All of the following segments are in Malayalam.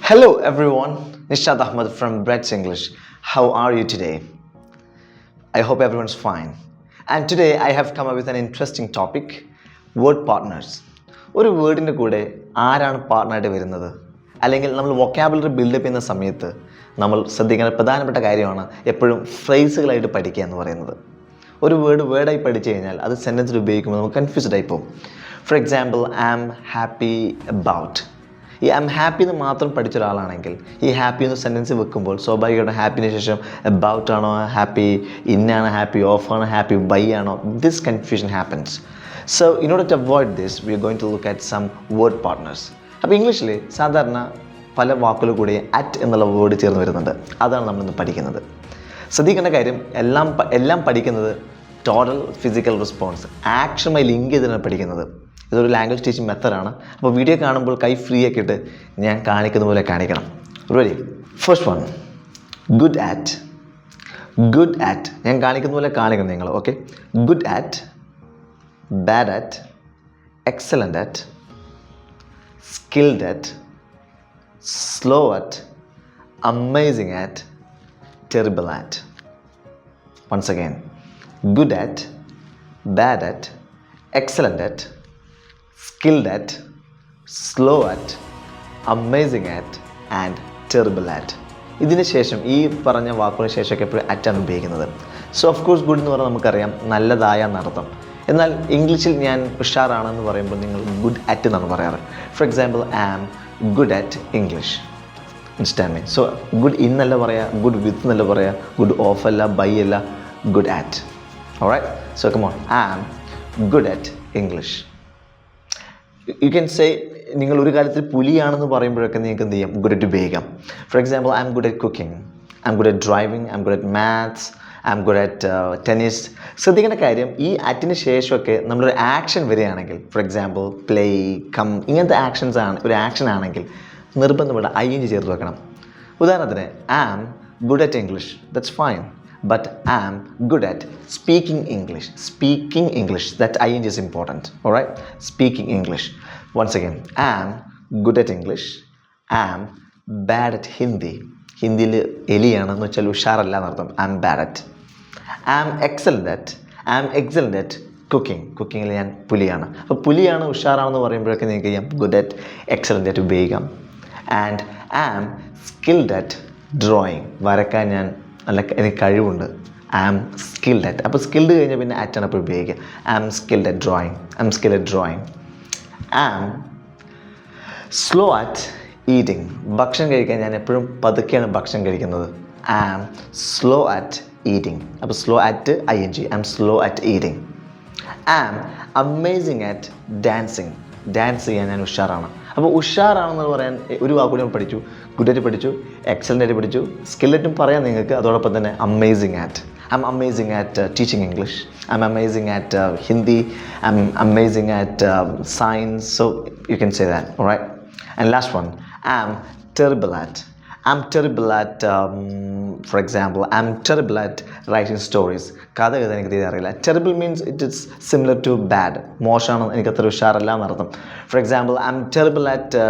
Hello everyone, Nishad Ahmed from Brett's English. How are you today? I hope everyone's fine. And today I have come up with an interesting topic, word partners. ഒരു വേർഡിൻ്റെ കൂടെ ആരാണ് പാർട്ട്ണറായിട്ട് വരുന്നത്, അല്ലെങ്കിൽ നമ്മൾ വൊക്കാബുലറി ബിൽഡപ്പ് ചെയ്യുന്ന സമയത്ത് നമ്മൾ ശ്രദ്ധിക്കേണ്ട പ്രധാനപ്പെട്ട കാര്യമാണ് എപ്പോഴും ഫ്രേസുകളായിട്ട് പഠിക്കുക എന്ന് പറയുന്നത്. ഒരു വേർഡായി പഠിച്ചു കഴിഞ്ഞാൽ അത് സെൻറ്റൻസിൽ ഉപയോഗിക്കുമ്പോൾ നമുക്ക് കൺഫ്യൂസ്ഡ് ആയി പോകും. For example, I am happy about. ഈ ഐ എം ഹാപ്പി എന്ന് മാത്രം പഠിച്ച ഒരാളാണെങ്കിൽ ഈ ഹാപ്പി എന്ന് സെൻറ്റൻസ് വെക്കുമ്പോൾ സ്വാഭാവികമായിട്ടും ഹാപ്പിന് ശേഷം അബൌട്ട് ആണോ ഹാപ്പി, ഇന്നാണ് ഹാപ്പി, ഓഫ് ആണോ ഹാപ്പി, ബൈ ആണോ, this confusion happens. So in order to avoid this we are going to look at some word partners. അപ്പോൾ ഇംഗ്ലീഷിൽ സാധാരണ പല വാക്കുകൾ കൂടി അറ്റ് എന്നുള്ള വേർഡ് ചേർന്ന് വരുന്നുണ്ട്. അതാണ് നമ്മളിന്ന് പഠിക്കുന്നത്. ശ്രദ്ധിക്കേണ്ട കാര്യം, എല്ലാം പഠിക്കുന്നത് ടോട്ടൽ ഫിസിക്കൽ റെസ്പോൺസ്, ആക്ഷനുമായി ലിങ്ക് ചെയ്താണ് പഠിക്കുന്നത്. ഇതൊരു ലാംഗ്വേജ് ടീച്ചിങ് മെത്തഡാണ്. അപ്പോൾ വീഡിയോ കാണുമ്പോൾ കൈ ഫ്രീ ആക്കിയിട്ട് ഞാൻ കാണിക്കുന്ന പോലെ കാണിക്കണം. Ready? First one, good at. Good at ഞാൻ കാണിക്കുന്ന പോലെ കാണിക്കണം നിങ്ങൾ. Okay, good at, bad at, excellent at, skilled at, slow at, amazing at, terrible at. Once again, good at, bad at, excellent at, skilled at, slow at, amazing at and terrible at. ഇതിന് ശേഷം ഈ പറഞ്ഞ വാക്കുകളിന് ശേഷമൊക്കെ എപ്പോഴും അറ്റാണ് ഉപയോഗിക്കുന്നത്. സോ ഓഫ് കോഴ്സ് ഗുഡ് എന്ന് പറഞ്ഞാൽ നമുക്കറിയാം നല്ലതായ എന്നർത്ഥം. എന്നാൽ ഇംഗ്ലീഷിൽ ഞാൻ ഉഷാറാണെന്ന് പറയുമ്പോൾ നിങ്ങൾ ഗുഡ് അറ്റ് എന്നാണ് പറയാറ്. For example, I am good at English. Understand me? So good ഇന്നല്ല പറയുക, ഗുഡ് വിത്ത് എന്നല്ല പറയുക, ഗുഡ് ഓഫ് അല്ല, ബൈ അല്ല, good at. Alright? So come on, I am good at English. You can say നിങ്ങൾ ഒരു കാര്യത്തിൽ പുലിയാണെന്ന് പറയുമ്പോഴൊക്കെ നിങ്ങൾക്ക് എന്ത് ചെയ്യാം, ഗുഡ് അറ്റ് ഉപയോഗിക്കാം. For example, I am good at cooking, I am good at driving, I am good at maths, I am good at tennis. ശ്രദ്ധിക്കേണ്ട കാര്യം, ഈ അറ്റിന് ശേഷമൊക്കെ നമ്മളൊരു ആക്ഷൻ വരികയാണെങ്കിൽ, ഫോർ എക്സാമ്പിൾ പ്ലേ, കം, ഇങ്ങനത്തെ ആക്ഷൻസ് ആണ് ഒരു ആക്ഷൻ ആണെങ്കിൽ നിർബന്ധമുള്ള ing ചേർത്ത് വെക്കണം. ഉദാഹരണത്തിന്, I am good at English, that's fine. But I am good at speaking English. Speaking English, that ing is important. All right? Speaking English. Once again, I am good at English. I am bad at Hindi. ഹിന്ദിയിൽ എലിയാണെന്ന് വെച്ചാൽ ഉഷാറല്ല എന്നർത്ഥം. I am bad at. I am excellent at. I am excellent at cooking. കുക്കിങ്ങിൽ ഞാൻ പുലിയാണ്. അപ്പോൾ പുലിയാണ് ഉഷാറാണെന്ന് പറയുമ്പോഴൊക്കെ നിങ്ങൾക്ക് ചെയ്യാം ഗുഡ് അറ്റ്, എക്സലൻ്റ് ആയിട്ട് ഉപയോഗിക്കാം. And I am skilled at drawing. വരക്കാൻ ഞാൻ എനിക്ക് കഴിവുണ്ട്. I am skilled at. അപ്പോൾ സ്കിൽഡ് കഴിഞ്ഞാൽ പിന്നെ അറ്റാണ് അപ്പോൾ ഉപയോഗിക്കുക. I am skilled at drawing. I am skilled at drawing. I am slow at eating. ഭക്ഷണം കഴിക്കാൻ ഞാൻ എപ്പോഴും പതുക്കെയാണ് ഭക്ഷണം കഴിക്കുന്നത്. I am slow at eating. അപ്പോൾ slow at ing. I am slow at eating. I am amazing at dancing. Dance ചെയ്യാൻ ഞാൻ ഉഷാറാണ്. അപ്പോൾ ഉഷാറാണെന്ന് പറയാൻ ഒരു വാക്കുകൂടി നമ്മൾ പഠിച്ചു. ഗുഡ് ആയിട്ട് പഠിച്ചു, എക്സലൻ്റ് ആയിട്ട് പഠിച്ചു, സ്കില്ലായിട്ടും പറയാം നിങ്ങൾക്ക്. അതോടൊപ്പം തന്നെ amazing at. I am amazing at teaching English. I am amazing at Hindi. I am amazing at science. So you can say that. Alright? And last one, I am terrible at. I'm terrible at, for example, I'm terrible at writing stories. കഥ എഴുതാൻ എനിക്ക് തീരെ അറിയില്ല. Terrible means it is similar to bad. മോശമാണ്, എനിക്ക് അത്ര ഉഷാറല്ല എന്നർത്ഥം. For example, I am terrible at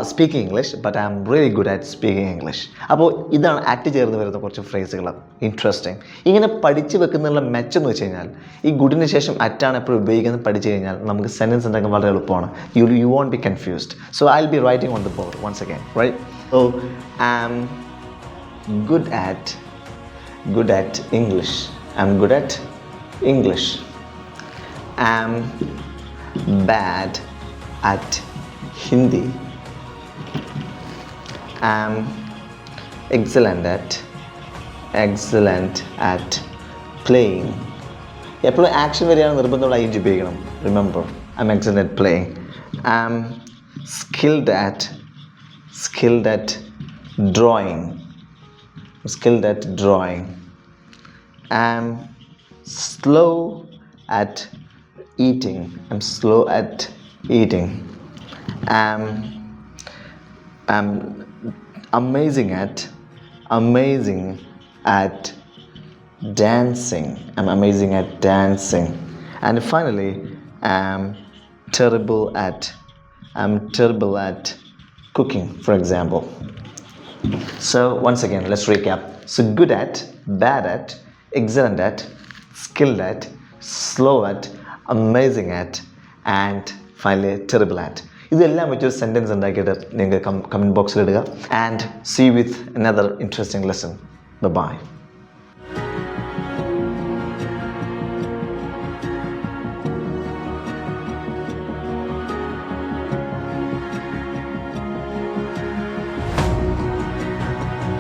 speaking English but I am really good at speaking English. അപ്പോൾ ഇതാണ് ആക്ട് ചേർന്ന് വരുന്ന കുറച്ച് ഫ്രേസുകൾ. ഇൻട്രസ്റ്റിംഗ്. ഇങ്ങനെ പഠിച്ച് വെക്കുന്നതിനുള്ള മെച്ചെന്ന് വെച്ച് കഴിഞ്ഞാൽ ഈ ഗുഡിന് ശേഷം അറ്റാണ് എപ്പോഴും ഉപയോഗിക്കുന്നത് പഠിച്ചു കഴിഞ്ഞാൽ നമുക്ക് സെൻറ്റൻസ് ഉണ്ടാക്കാൻ വളരെ എളുപ്പമാണ്. You won't be confused. So I will be writing on the board once again. Right? So I'm good at English. I'm good at English. I'm bad at Hindi. I'm excellent at playing. എപ്പോഴും ആക്ഷൻ വരികയാണ് നിർബന്ധമുള്ള ing ഉപയോഗിക്കണം. Remember, I'm excellent at playing. I'm skilled at drawing. I'm slow at eating. I'm amazing at dancing. And finally, I'm terrible at cooking, for example. So once again, let's recap. So good at, bad at, excellent at, skilled at, slow at, amazing at, and finally terrible at. ഇതെല്ലാം വെച്ചൊരു സെൻറ്റൻസ് ഉണ്ടാക്കിയിട്ട് നിങ്ങൾ കമൻറ്റ് ബോക്സിൽ ഇടുക. And see with another interesting lesson. By.